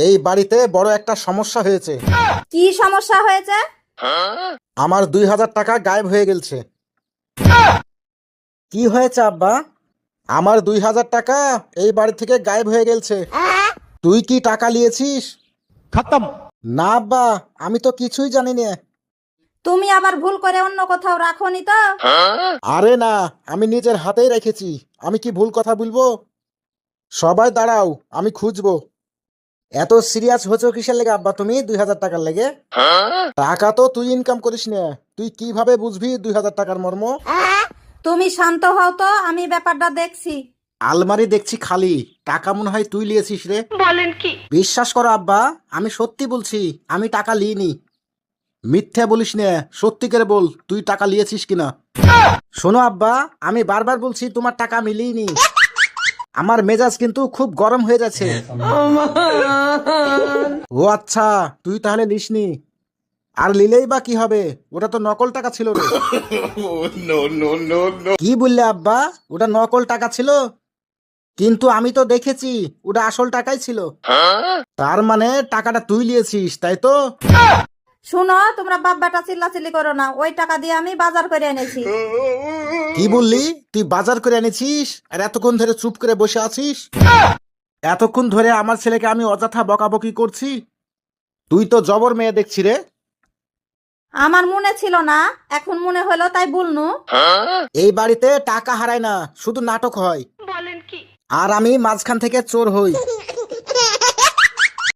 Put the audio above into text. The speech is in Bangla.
এই বাড়িতে বড় একটা সমস্যা হয়েছে। কি সমস্যা হয়েছে? আমার 2000 টাকা গায়েব হয়ে গেছে। কি হয়েছে আব্বা? আমার 2000 টাকা এই বাড়ি থেকে গায়েব হয়ে গেছে। তুই কি টাকা নিয়েছিস? खत्म। না আব্বা, আমি তো কিছুই জানি না। তুমি আবার ভুল করে অন্য কোথাও রাখোনি তো? আরে না, আমি নিজের হাতেই রেখেছি। আমি কি ভুল কথা বলবো? সবাই দাঁড়াও, আমি খুঁজবো। এত সিরিয়াস হয়েছো কিসের লেগে আব্বা তুমি 2000 টাকার লেগে? টাকা তো তুই ইনকাম করিস না, তুই কিভাবে বুঝবি 2000 টাকার মর্ম? তুমি শান্ত হও তো, আমি ব্যাপারটা দেখছি। আলমারি দেখছি খালি, টাকা মনে হয় তুই লিয়েছিস রে। বলেন কি? বিশ্বাস করো আব্বা, আমি সত্যি বলছি, আমি টাকা লিইনি। মিথ্যে বলিস না, সত্যি করে বল তুই টাকা লিয়েছিস কিনা। শোনো আব্বা, আমি বারবার বলছি তোমার টাকা আমি লিইনি। আমার মেজাজ কিন্তু খুব গরম হয়ে যাচ্ছে। ও আচ্ছা, তুই তাহলে লিসনি। আর লিলেই বা কি হবে, ওটা তো নকল টাকা ছিল রে। কি বললে আব্বা, ওটা নকল টাকা ছিল? কিন্তু আমি তো দেখেছি ওটা আসল টাকাই ছিল। তার মানে টাকাটা তুই লিয়েছিস, তাই তো? শুনো, তোমরা বাপ বেটা চিল্লাচিল্লি করো না। ওই টাকা দিয়ে আমি বাজার করে এনেছি। কি বললি? তুই বাজার করে এনেছিস আর এতক্ষণ ধরে চুপ করে বসে আছিস? এতক্ষণ ধরে আমার ছেলেকে আমি অযথা বকাবকি করছি। তুই তো জবর মেয়ে দেখছি রে। আমার মনে ছিল না, এখন মনে হলো তাই বলনু। এই বাড়িতে টাকা হারায় না, শুধু নাটক হয়। আর আমি মাঝখান থেকে চোর হই।